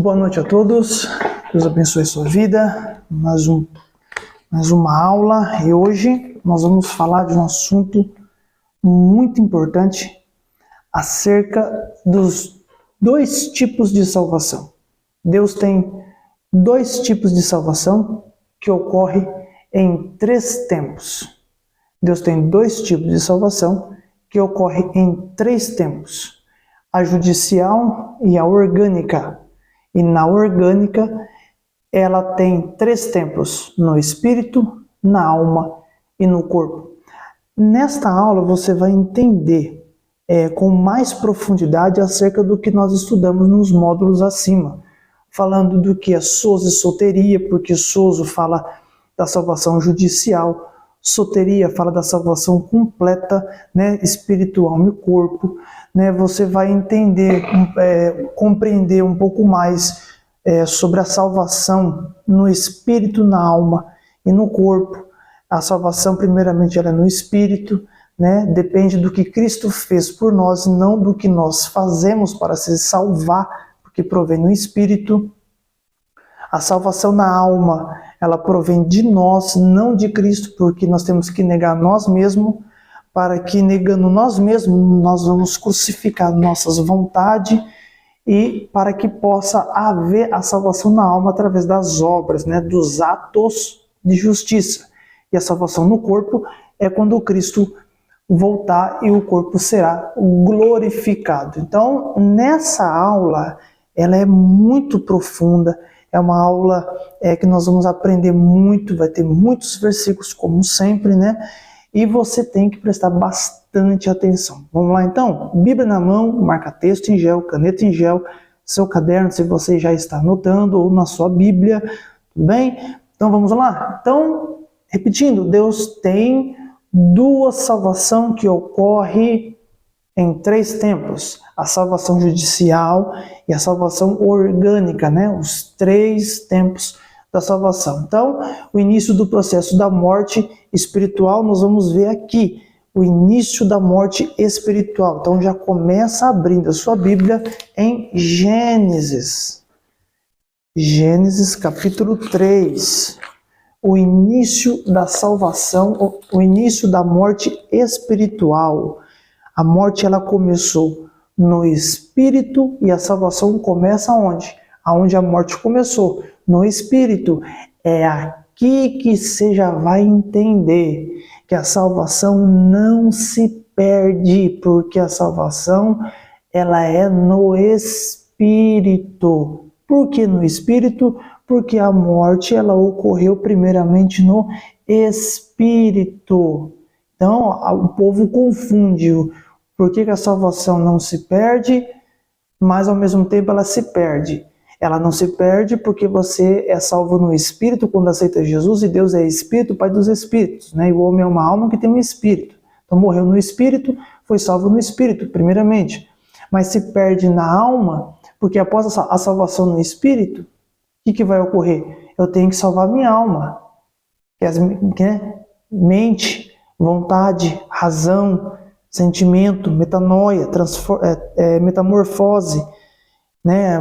boa noite a todos. Deus abençoe a sua vida. Mais uma aula e hoje nós vamos falar de um assunto muito importante acerca dos dois tipos de salvação. Deus tem dois tipos de salvação que ocorrem em três tempos. Deus tem dois tipos de salvação que ocorrem em três tempos: a judicial e a orgânica. E na orgânica, ela tem três tempos: no espírito, na alma e no corpo. Nesta aula você vai entender com mais profundidade acerca do que nós estudamos nos módulos acima, falando do que é sozo e soteria, porque sozo fala da salvação judicial, soteria fala da salvação completa, né, espiritual no corpo. Você vai entender, compreender um pouco mais sobre a salvação no espírito, na alma e no corpo. A salvação, primeiramente, ela é no espírito, né? Depende do que Cristo fez por nós, não do que nós fazemos para se salvar, porque provém no espírito. A salvação na alma, ela provém de nós, não de Cristo, porque nós temos que negar nós mesmos, para que, negando nós mesmos, nós vamos crucificar nossas vontades e para que possa haver a salvação na alma através das obras, né, dos atos de justiça. E a salvação no corpo é quando Cristo voltar e o corpo será glorificado. Então, nessa aula, ela é muito profunda, é uma aula que nós vamos aprender muito, vai ter muitos versículos, como sempre, né? E você tem que prestar bastante atenção. Vamos lá então? Bíblia na mão, marca-texto em gel, caneta em gel, seu caderno, se você já está anotando, ou na sua Bíblia, tudo bem? Então vamos lá? Então, repetindo, Deus tem duas salvações que ocorrem em três tempos: a salvação judicial e a salvação orgânica, né? Os três tempos da salvação. Então, o início do processo da morte espiritual, nós vamos ver aqui, o início da morte espiritual. Então, já começa abrindo a sua Bíblia em Gênesis. Gênesis capítulo 3. O início da salvação, o início da morte espiritual. A morte, ela começou no espírito e a salvação começa onde? Aonde a morte começou? No espírito. É aqui que você já vai entender que a salvação não se perde, porque a salvação, ela é no espírito. Por que no espírito? Porque a morte, ela ocorreu primeiramente no espírito. Então, o povo confunde por que a salvação não se perde, mas ao mesmo tempo ela se perde. Ela não se perde porque você é salvo no espírito quando aceita Jesus, e Deus é espírito, Pai dos espíritos, né? E o homem é uma alma que tem um espírito. Então morreu no espírito, foi salvo no espírito, primeiramente. Mas se perde na alma, porque após a salvação no espírito, o que vai ocorrer? Eu tenho que salvar minha alma. Mente, vontade, razão, sentimento, metanoia, metamorfose, né,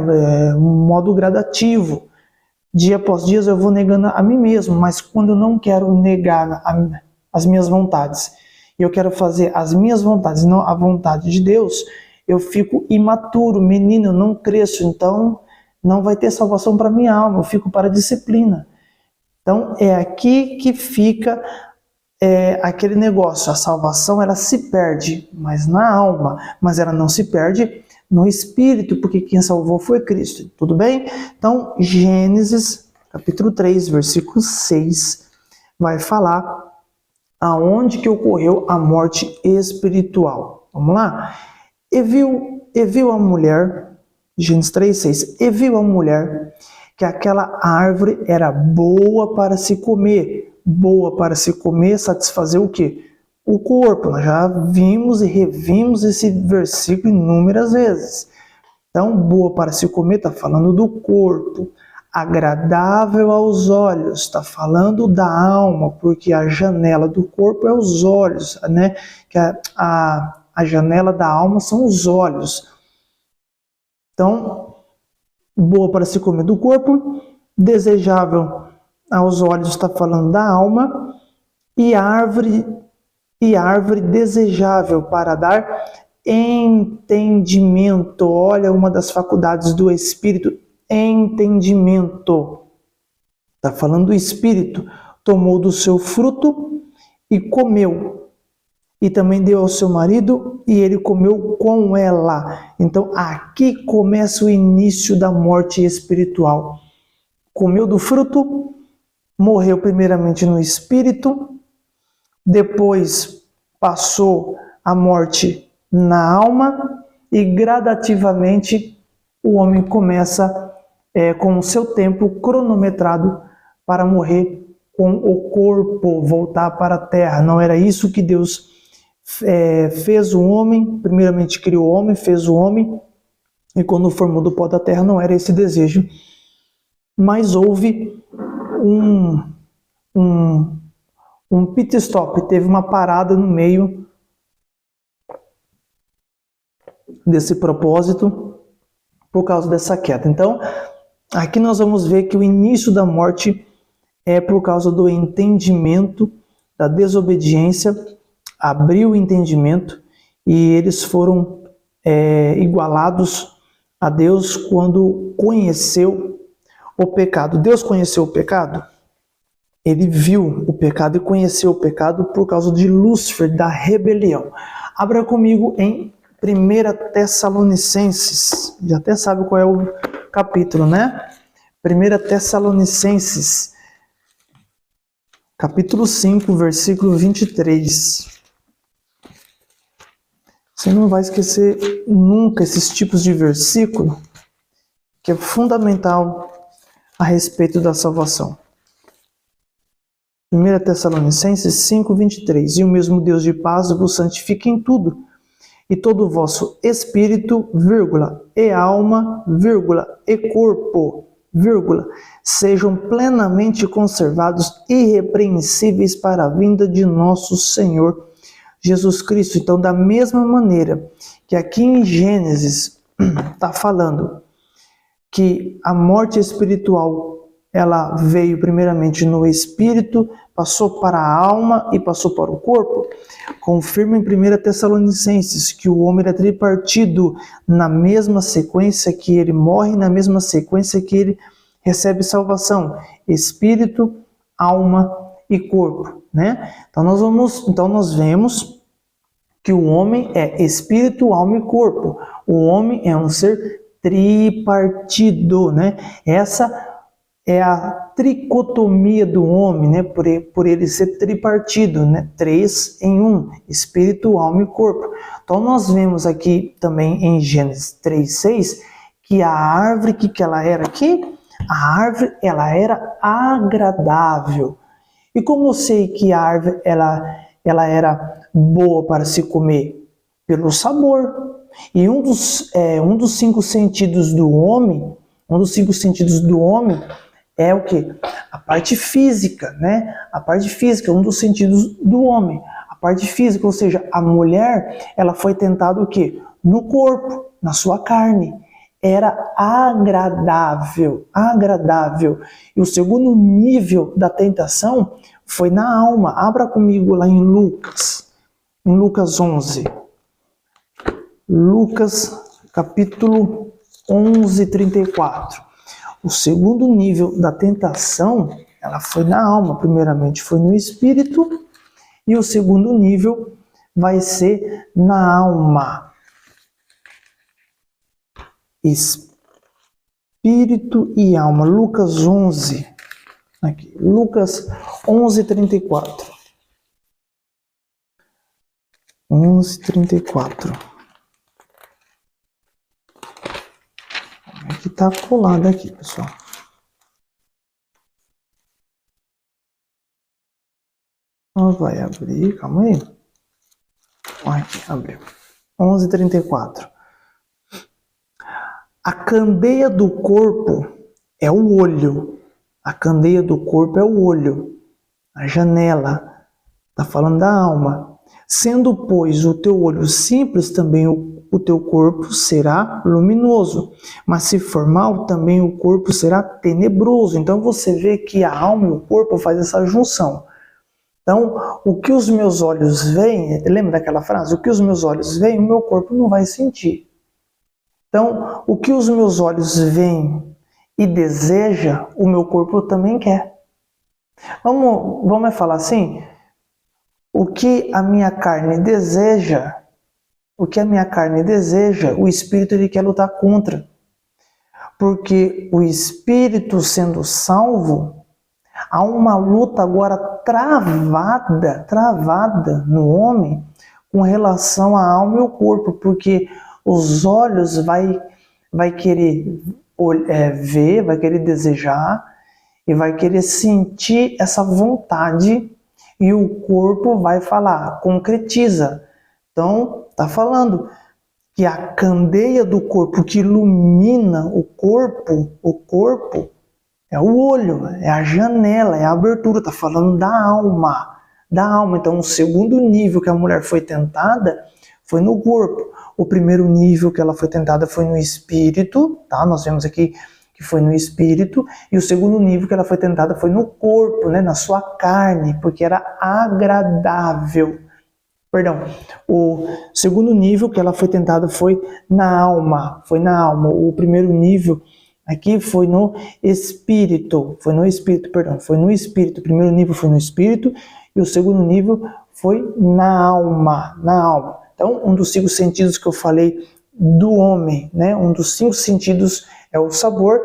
um modo gradativo. Dia após dia eu vou negando a mim mesmo, mas quando eu não quero negar as minhas vontades, e eu quero fazer as minhas vontades, não a vontade de Deus, eu fico imaturo, menino, eu não cresço, então não vai ter salvação para minha alma, eu fico para a disciplina. Então é aqui que fica aquele negócio: a salvação, ela se perde, mas na alma, mas ela não se perde no espírito, porque quem salvou foi Cristo. Tudo bem? Então, Gênesis, capítulo 3, versículo 6, vai falar aonde que ocorreu a morte espiritual. Vamos lá? E viu a mulher, Gênesis 3, 6, e viu a mulher que aquela árvore era boa para se comer. Boa para se comer, satisfazer o quê? O corpo. Nós já vimos e revimos esse versículo inúmeras vezes. Então, boa para se comer está falando do corpo. Agradável aos olhos está falando da alma, porque a janela do corpo é os olhos, né? Que a janela da alma são os olhos. Então, boa para se comer do corpo, desejável aos olhos, está falando da alma, e árvore desejável para dar entendimento. Olha, uma das faculdades do espírito, entendimento. Está falando do espírito. Tomou do seu fruto e comeu. E também deu ao seu marido e ele comeu com ela. Então aqui começa o início da morte espiritual. Comeu do fruto, morreu primeiramente no espírito, depois passou a morte na alma e gradativamente o homem começa com o seu tempo cronometrado para morrer com o corpo, voltar para a terra. Não era isso que Deus fez o homem, primeiramente criou o homem, fez o homem, e quando formou do pó da terra não era esse desejo, mas houve um pit stop, teve uma parada no meio desse propósito por causa dessa queda. Então, aqui nós vamos ver que o início da morte é por causa do entendimento, da desobediência, abriu o entendimento e eles foram igualados a Deus quando conheceu o pecado. Deus conheceu o pecado? Ele viu o pecado e conheceu o pecado por causa de Lúcifer, da rebelião. Abra comigo em 1 Tessalonicenses. Já até sabe qual é o capítulo, né? 1 Tessalonicenses, capítulo 5, versículo 23. Você não vai esquecer nunca esses tipos de versículo, que é fundamental a respeito da salvação. 1 Tessalonicenses 5, 23. E o mesmo Deus de paz vos santifique em tudo, e todo o vosso espírito, e alma, e corpo, sejam plenamente conservados irrepreensíveis para a vinda de nosso Senhor Jesus Cristo. Então, da mesma maneira que aqui em Gênesis está falando que a morte espiritual ela veio primeiramente no espírito, passou para a alma e passou para o corpo, confirma em 1 Tessalonicenses que o homem é tripartido na mesma sequência que ele morre, na mesma sequência que ele recebe salvação, espírito, alma e corpo, né? Então nós vemos que o homem é espírito, alma e corpo. O homem é um ser tripartido, né? Essa é a tricotomia do homem, né? Por ele ser tripartido, né? 3 em 1, espírito, alma e corpo. Então nós vemos aqui também em Gênesis 3:6 que a árvore, que ela era aqui? A árvore, ela era agradável. E como eu sei que a árvore, ela era boa para se comer? Pelo sabor. E um dos 5 sentidos do homem, é o quê? A parte física, né? A parte física, um dos sentidos do homem. A parte física, ou seja, a mulher, ela foi tentada o quê? No corpo, na sua carne. Era agradável. E o segundo nível da tentação foi na alma. Abra comigo lá em Lucas 11. Lucas, capítulo 11, 34. O segundo nível da tentação, ela foi na alma. Primeiramente foi no espírito e o segundo nível vai ser na alma. Espírito e alma. Lucas 11. Aqui. Lucas 11, 34. 11, 34. Aqui tá colado aqui, pessoal. Vai abrir, calma aí. Aqui, abriu. 11, 34. A candeia do corpo é o olho. A candeia do corpo é o olho. A janela. Está falando da alma. Sendo, pois, o teu olho simples, também o teu corpo será luminoso, mas se for mal, também o corpo será tenebroso. Então você vê que a alma e o corpo fazem essa junção. Então, o que os meus olhos veem, lembra daquela frase? O que os meus olhos veem, o meu corpo não vai sentir. Então, o que os meus olhos veem e deseja, o meu corpo também quer. Vamos falar assim? O que a minha carne deseja, o espírito ele quer lutar contra. Porque o espírito sendo salvo, há uma luta agora travada no homem com relação à alma e ao corpo, porque os olhos vai querer ver, vai querer desejar e vai querer sentir essa vontade, e o corpo vai falar, concretiza. Então, está falando que a candeia do corpo que ilumina o corpo é o olho, é a janela, é a abertura, está falando da alma. Então, o segundo nível que a mulher foi tentada foi no corpo. O primeiro nível que ela foi tentada foi no espírito, tá? Nós vemos aqui que foi no espírito, e o segundo nível que ela foi tentada foi no corpo, né? Na sua carne, porque era agradável. Perdão, o segundo nível que ela foi tentada foi na alma. O primeiro nível aqui foi no espírito. O primeiro nível foi no espírito e o segundo nível foi na alma. Então, um dos 5 sentidos que eu falei do homem, né? Um dos 5 sentidos é o sabor,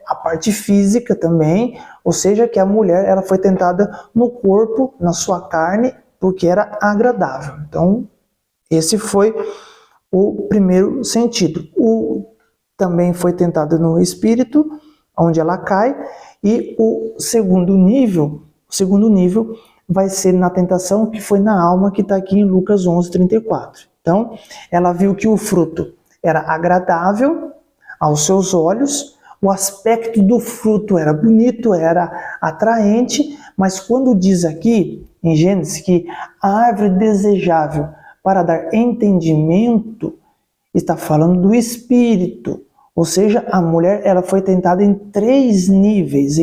a parte física também, ou seja, que a mulher ela foi tentada no corpo, na sua carne, porque era agradável. Então, esse foi o primeiro sentido. Também foi tentada no espírito, onde ela cai, e o segundo nível vai ser na tentação que foi na alma, que está aqui em Lucas 11:34. Então, ela viu que o fruto era agradável aos seus olhos, o aspecto do fruto era bonito, era atraente, mas quando diz aqui em Gênesis que a árvore desejável para dar entendimento, está falando do espírito. Ou seja, a mulher ela foi tentada em 3 níveis,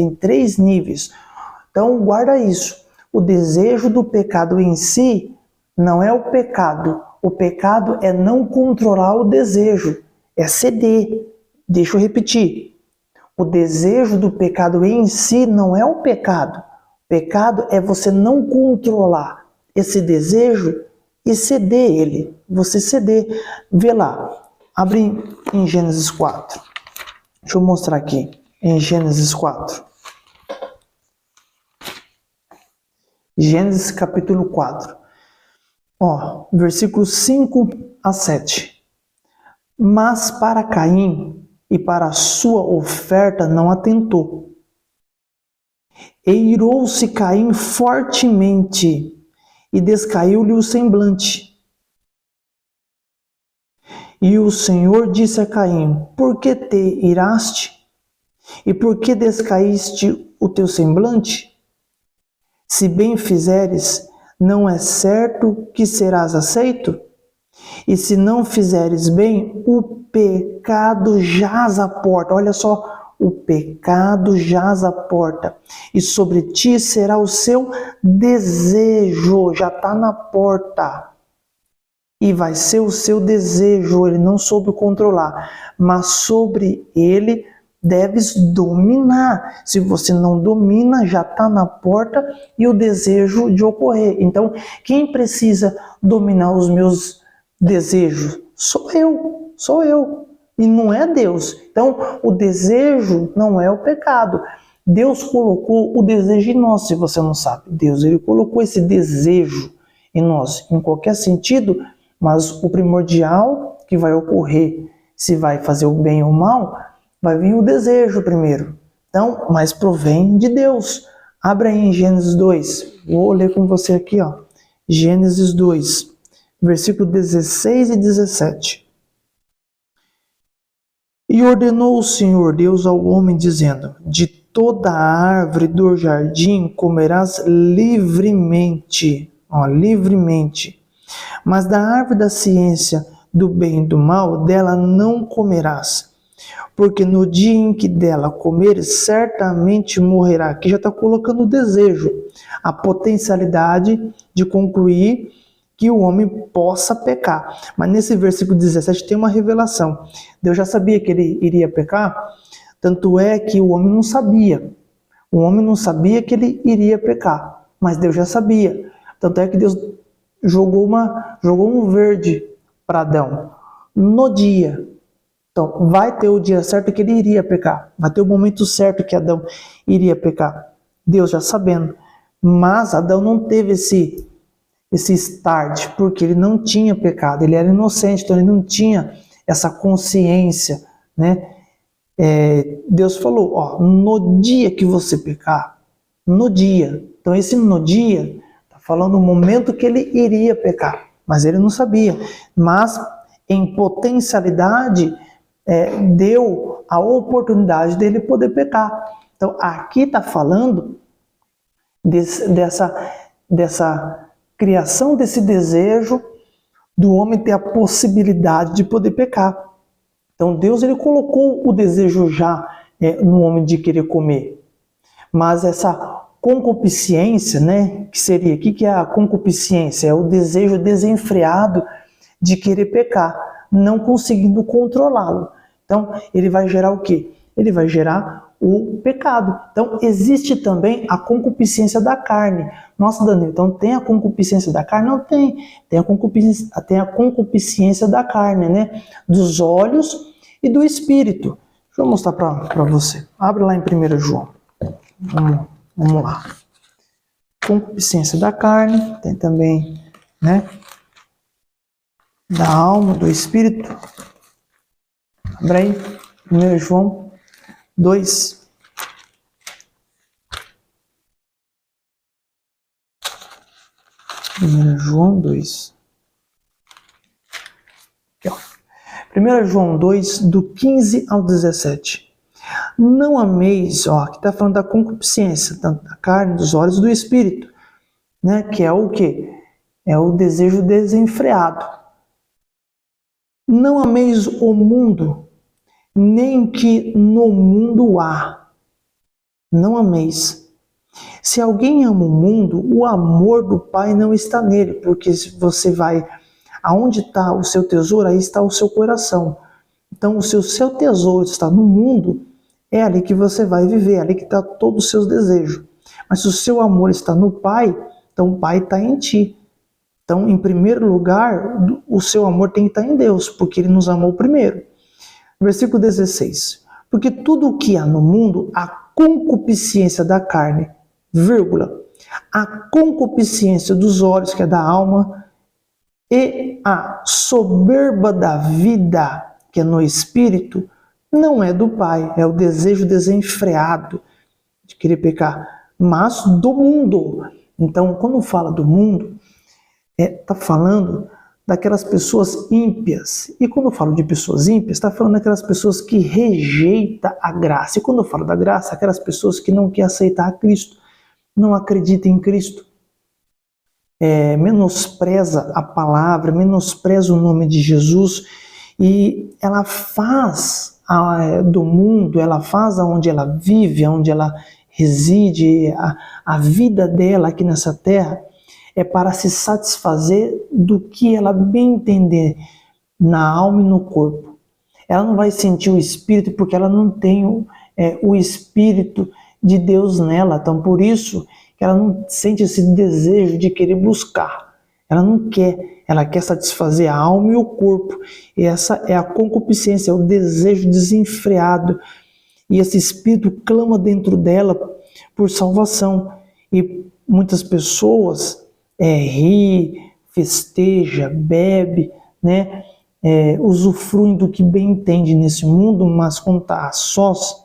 Então guarda isso. O desejo do pecado em si não é o pecado. O pecado é não controlar o desejo, é ceder. Deixa eu repetir. O desejo do pecado em si não é o pecado. Pecado é você não controlar esse desejo e ceder ele. Você ceder. Vê lá. Abre em Gênesis 4. Deixa eu mostrar aqui. Em Gênesis 4. Gênesis capítulo 4. Versículos 5 a 7. Mas para Caim e para a sua oferta não atentou. E irou-se Caim fortemente, e descaiu-lhe o semblante. E o Senhor disse a Caim: por que te iraste? E por que descaíste o teu semblante? Se bem fizeres, não é certo que serás aceito? E se não fizeres bem, o pecado jaz à porta. Olha só, o pecado jaz à porta. E sobre ti será o seu desejo. Já está na porta. E vai ser o seu desejo. Ele não soube controlar. Mas sobre ele deves dominar. Se você não domina, já está na porta e o desejo de ocorrer. Então, quem precisa dominar os meus desejos? Sou eu. E não é Deus. Então, o desejo não é o pecado. Deus colocou o desejo em nós, se você não sabe. Deus, ele colocou esse desejo em nós, em qualquer sentido, mas o primordial que vai ocorrer, se vai fazer o bem ou o mal, vai vir o desejo primeiro. Então, mas provém de Deus. Abra aí em Gênesis 2. Vou ler com você aqui, Gênesis 2, versículo 16 e 17. E ordenou o Senhor Deus ao homem, dizendo: de toda a árvore do jardim comerás livremente, livremente, mas da árvore da ciência do bem e do mal, dela não comerás, porque no dia em que dela comeres, certamente morrerá. Aqui já está colocando o desejo, a potencialidade de concluir que o homem possa pecar. Mas nesse versículo 17 tem uma revelação. Deus já sabia que ele iria pecar, tanto é que o homem não sabia. O homem não sabia que ele iria pecar, mas Deus já sabia. Tanto é que Deus jogou um verde para Adão no dia. Então, vai ter o dia certo que ele iria pecar. Vai ter o momento certo que Adão iria pecar. Deus já sabendo. Mas Adão não teve esse start, porque ele não tinha pecado. Ele era inocente, então ele não tinha essa consciência, né? Deus falou, ó, no dia que você pecar, no dia. Então esse no dia, está falando o momento que ele iria pecar. Mas ele não sabia. Mas em potencialidade, deu a oportunidade dele poder pecar. Então aqui está falando dessa criação desse desejo do homem ter a possibilidade de poder pecar. Então Deus ele colocou o desejo já no homem de querer comer. Mas essa concupiscência, né, o que é a concupiscência? É o desejo desenfreado de querer pecar, não conseguindo controlá-lo. Então, ele vai gerar o quê? Ele vai gerar o pecado. Então, existe também a concupiscência da carne. Nossa, Danilo, então tem a concupiscência da carne? Não tem. Tem a concupiscência da carne, né? Dos olhos e do espírito. Deixa eu mostrar para você. Abre lá em 1 João. Vamos lá. Concupiscência da carne, tem também, né? Da alma, do espírito. Abre aí, 1 João 2. João 2. Aqui, ó. 1 João 2, do 15 ao 17. Não ameis, ó, aqui está falando da concupiscência, tanto da carne, dos olhos e do espírito, né? Que é o quê? É o desejo desenfreado. Não ameis o mundo, nem que no mundo há. Não ameis. Se alguém ama o mundo, o amor do Pai não está nele, porque se você vai aonde está o seu tesouro, aí está o seu coração. Então, se o seu tesouro está no mundo, é ali que você vai viver, é ali que está todos os seus desejos. Mas se o seu amor está no Pai, então o Pai está em ti. Então, em primeiro lugar, o seu amor tem que estar em Deus, porque Ele nos amou primeiro. Versículo 16. Porque tudo o que há no mundo, a concupiscência da carne, vírgula, a concupiscência dos olhos, que é da alma, e a soberba da vida, que é no espírito, não é do Pai, é o desejo desenfreado de querer pecar, mas do mundo. Então, quando fala do mundo, está falando daquelas pessoas ímpias. E quando eu falo de pessoas ímpias, está falando daquelas pessoas que rejeitam a graça. E quando eu falo da graça, aquelas pessoas que não querem aceitar a Cristo, não acreditam em Cristo, menospreza a palavra, menospreza o nome de Jesus, e ela faz do mundo, ela faz aonde ela vive, aonde ela reside, a vida dela aqui nessa terra, é para se satisfazer do que ela bem entender na alma e no corpo. Ela não vai sentir o Espírito porque ela não tem o Espírito de Deus nela. Então, por isso que ela não sente esse desejo de querer buscar. Ela não quer, ela quer satisfazer a alma e o corpo. E essa é a concupiscência, é o desejo desenfreado. E esse Espírito clama dentro dela por salvação. E muitas pessoas ri, festeja, bebe, né? Usufruem do que bem entende nesse mundo, mas quando está a sós,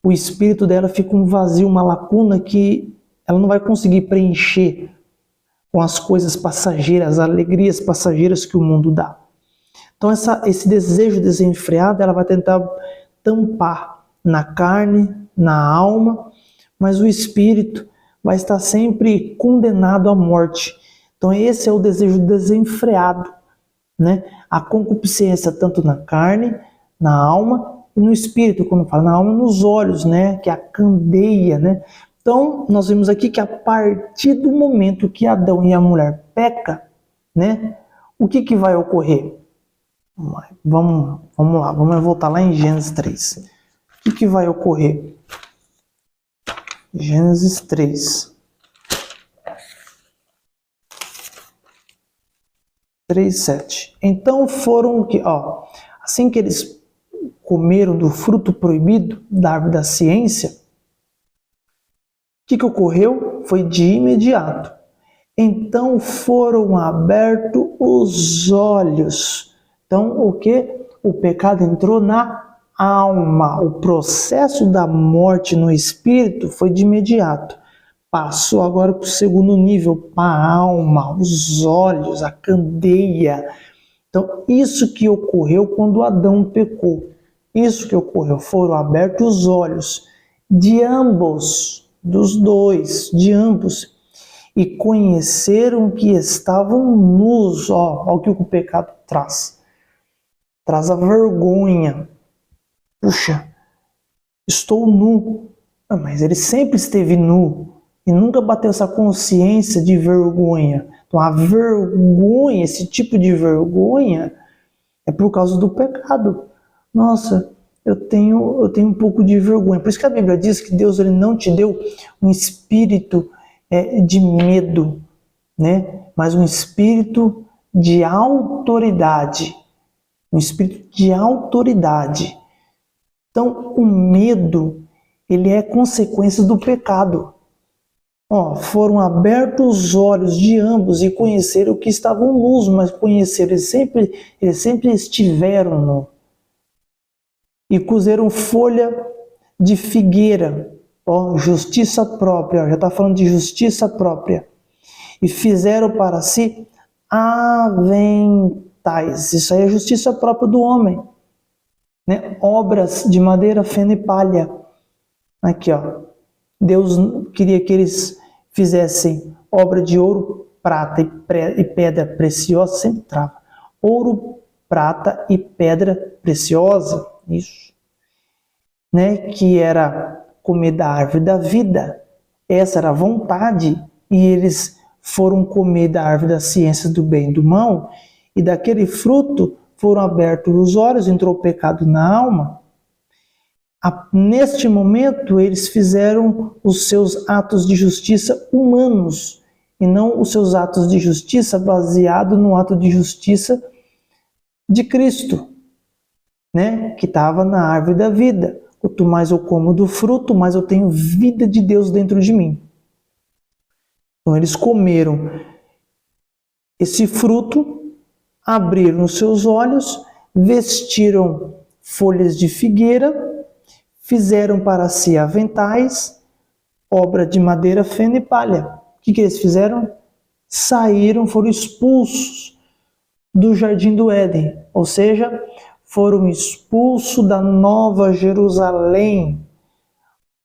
o espírito dela fica um vazio, uma lacuna que ela não vai conseguir preencher com as coisas passageiras, as alegrias passageiras que o mundo dá. Então esse desejo desenfreado, ela vai tentar tampar na carne, na alma, mas o espírito vai estar sempre condenado à morte. Então esse é o desejo desenfreado, né? A concupiscência tanto na carne, na alma e no espírito, quando fala na alma, nos olhos, né? Que é a candeia, né? Então, nós vemos aqui que a partir do momento que Adão e a mulher pecam, né? O que vai ocorrer? Vamos lá, vamos voltar lá em Gênesis 3. O que vai ocorrer? Gênesis 3. 3:7. Então foram que, assim que eles comeram do fruto proibido da árvore da ciência, o que ocorreu? Foi de imediato. Então foram abertos os olhos. Então o que? O pecado entrou na alma. O processo da morte no espírito foi de imediato. Passou agora para o segundo nível, para a alma, os olhos, a candeia. Então isso que ocorreu quando Adão pecou. Isso que ocorreu. Foram abertos os olhos de ambos, dos dois, de ambos. E conheceram que estavam nus. Olha o que o pecado traz. Traz a vergonha. Puxa, estou nu. Mas ele sempre esteve nu. E nunca bateu essa consciência de vergonha. Então a vergonha, esse tipo de vergonha, é por causa do pecado. Nossa, eu tenho um pouco de vergonha. Por isso que a Bíblia diz que Deus ele não te deu um espírito de medo, né? Mas um espírito de autoridade. Um espírito de autoridade. Então, o medo, ele é consequência do pecado. Foram abertos os olhos de ambos e conheceram que estavam nus, mas conheceram, eles sempre estiveram nus. E cozeram folha de figueira, justiça própria, já está falando de justiça própria. E fizeram para si aventais. Isso aí é justiça própria do homem. Né? Obras de madeira, feno e palha. Aqui, Deus queria que eles fizessem obra de ouro, prata e pedra preciosa, sempre trava. Ouro, prata e pedra preciosa, isso. Né? Que era comer da árvore da vida. Essa era a vontade. E eles foram comer da árvore da ciência do bem e do mal. E daquele fruto foram abertos os olhos, entrou o pecado na alma. Neste momento, eles fizeram os seus atos de justiça humanos e não os seus atos de justiça baseado no ato de justiça de Cristo, né? Que estava na árvore da vida. Quanto mais eu como do fruto, mais eu tenho vida de Deus dentro de mim. Então eles comeram esse fruto, abriram os seus olhos, vestiram folhas de figueira, fizeram para si aventais, obra de madeira, feno e palha. O que eles fizeram? Saíram, foram expulsos do jardim do Éden, ou seja, foram expulsos da Nova Jerusalém,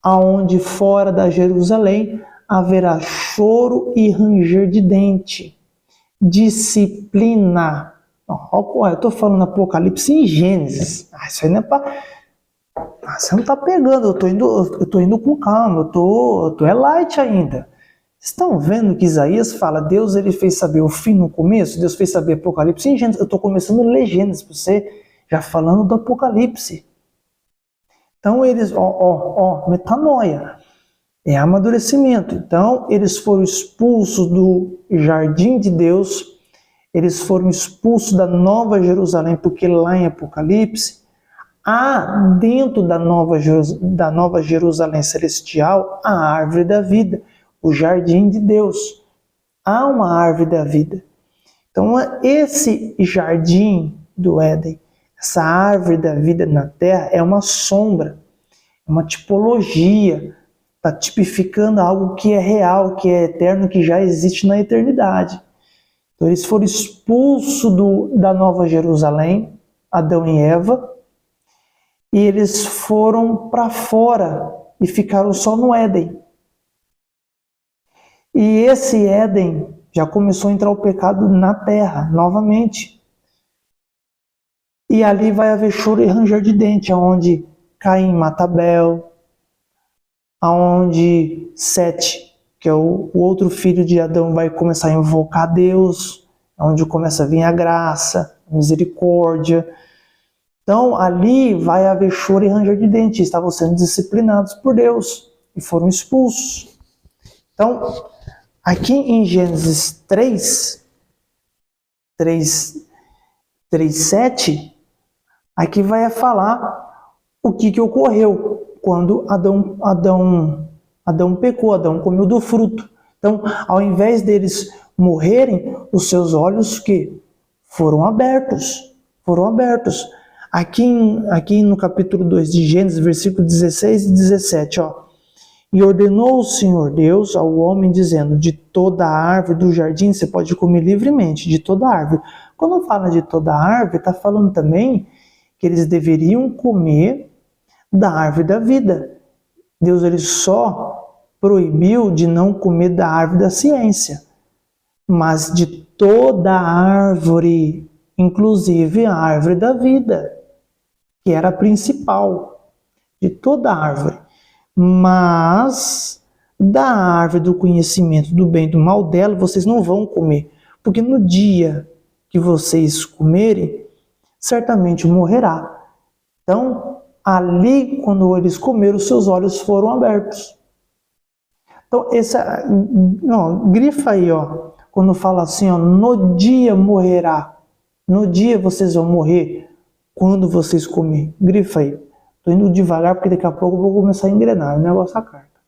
aonde fora da Jerusalém haverá choro e ranger de dente, disciplina. Eu estou falando Apocalipse em Gênesis. Isso aí não é para... Você não está pegando, eu tô indo com calma, eu tô light ainda. Vocês estão vendo que Isaías fala, Deus ele fez saber o fim no começo, Deus fez saber Apocalipse em Gênesis. Eu estou começando a ler Gênesis, você já falando do Apocalipse. Então eles, metanoia, é amadurecimento. Então eles foram expulsos do jardim de Deus, eles foram expulsos da Nova Jerusalém, porque lá em Apocalipse, há dentro da Nova Jerusalém celestial a árvore da vida, o jardim de Deus. Há uma árvore da vida. Então esse jardim do Éden, essa árvore da vida na terra é uma sombra, é uma tipologia, está tipificando algo que é real, que é eterno, que já existe na eternidade. Então eles foram expulsos da Nova Jerusalém, Adão e Eva, e eles foram para fora e ficaram só no Éden. E esse Éden já começou a entrar o pecado na terra, novamente. E ali vai haver choro e ranger de dente, onde Caim mata Abel, onde Sete, que é o outro filho de Adão, vai começar a invocar Deus, onde começa a vir a graça, a misericórdia. Então ali vai haver choro e ranger de dente, estavam sendo disciplinados por Deus e foram expulsos. Então, aqui em Gênesis 3:7, aqui vai falar o que ocorreu quando Adão pecou, Adão comeu do fruto. Então, ao invés deles morrerem, os seus olhos que foram abertos. Aqui no capítulo 2 de Gênesis, versículo 16 e 17, E ordenou o Senhor Deus ao homem, dizendo, de toda a árvore do jardim você pode comer livremente, de toda a árvore. Quando fala de toda a árvore, está falando também que eles deveriam comer da árvore da vida. Deus ele só proibiu de não comer da árvore da ciência, mas de toda a árvore, inclusive a árvore da vida, que era a principal, de toda a árvore. Mas da árvore do conhecimento do bem e do mal dela vocês não vão comer, porque no dia que vocês comerem, certamente morrerá. Então, ali, quando eles comeram, seus olhos foram abertos. Então, grifa aí, quando fala assim, no dia morrerá, no dia vocês vão morrer, quando vocês comerem, grifa aí. Estou indo devagar porque daqui a pouco eu vou começar a engrenar o negócio da carta.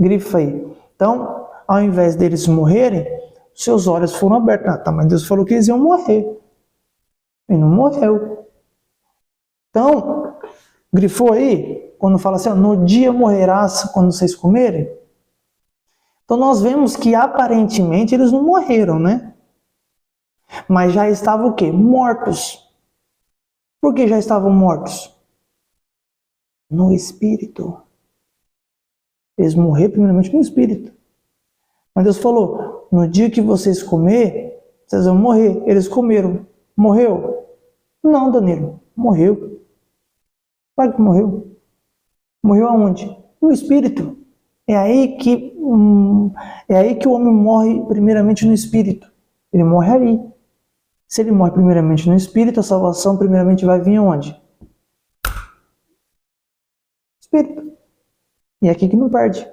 Grifa aí. Então, ao invés deles morrerem, seus olhos foram abertos. Mas Deus falou que eles iam morrer. E não morreu. Então, grifou aí, quando fala assim, no dia morrerás quando vocês comerem. Então nós vemos que aparentemente eles não morreram, né? Mas já estavam o quê? Mortos. Por que já estavam mortos? No espírito. Eles morreram primeiramente no espírito. Mas Deus falou, no dia que vocês comer, vocês vão morrer. Eles comeram. Morreu? Não, Danilo. Morreu. Claro que morreu. Morreu aonde? No espírito. É aí que o homem morre primeiramente no espírito. Ele morre ali. Se ele morre primeiramente no espírito, a salvação primeiramente vai vir aonde? Espírito. E é aqui que não perde.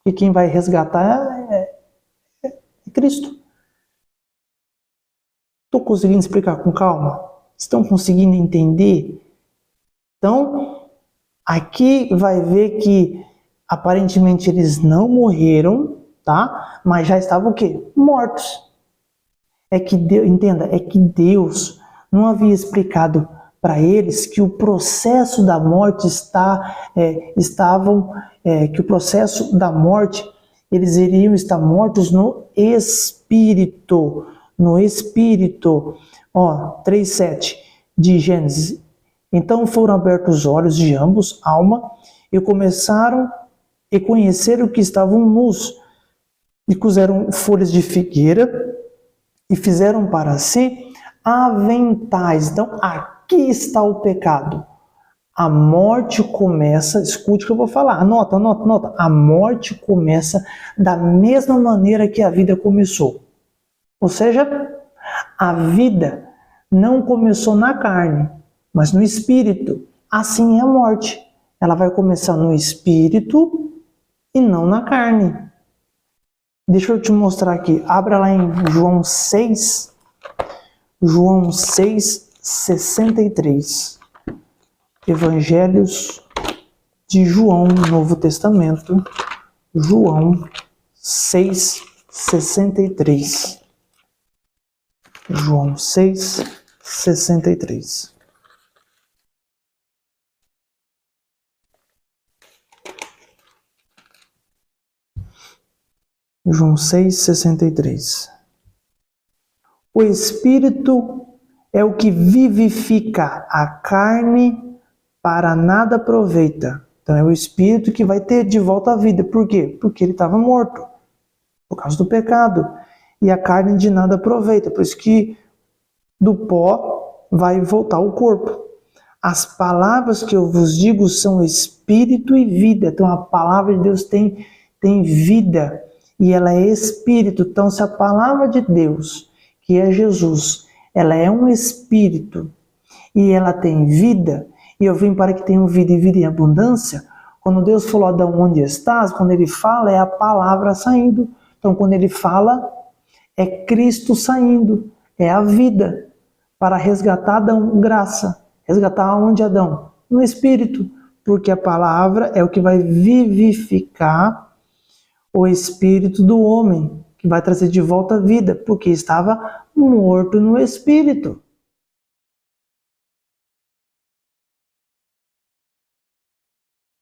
E quem vai resgatar é Cristo. Estou conseguindo explicar com calma? Estão conseguindo entender? Então, aqui vai ver que aparentemente eles não morreram, tá? Mas já estavam o quê? Mortos. Entenda, é que Deus não havia explicado para eles que o processo da morte que o processo da morte, eles iriam estar mortos no espírito. No espírito. 3:7 de Gênesis. Então foram abertos os olhos de ambos, alma, e começaram a conhecer o que estavam nus, e cozeram folhas de figueira, e fizeram para si aventais. Então aqui está o pecado. A morte começa, escute o que eu vou falar, anota. A morte começa da mesma maneira que a vida começou. Ou seja, a vida não começou na carne, mas no espírito. Assim é a morte. Ela vai começar no espírito e não na carne. Deixa eu te mostrar aqui. Abra lá em João 6. João 6:63. Evangelhos de João, Novo Testamento. João 6:63. João 6:63. João 6:63. O Espírito é o que vivifica, a carne para nada aproveita. Então é o Espírito que vai ter de volta a vida. Por quê? Porque ele estava morto, por causa do pecado. E a carne de nada aproveita. Por isso que do pó vai voltar ao corpo. As palavras que eu vos digo são espírito e vida. Então a palavra de Deus tem vida e ela é espírito. Então se a palavra de Deus, que é Jesus, ela é um espírito e ela tem vida, e eu vim para que tenham vida e vida em abundância, quando Deus falou, Adão, onde estás? Quando ele fala, é a palavra saindo. Então quando ele fala, é Cristo saindo, é a vida, para resgatar Adão, graça. Resgatar onde, Adão? No Espírito, porque a palavra é o que vai vivificar o espírito do homem, que vai trazer de volta a vida, porque estava morto no Espírito.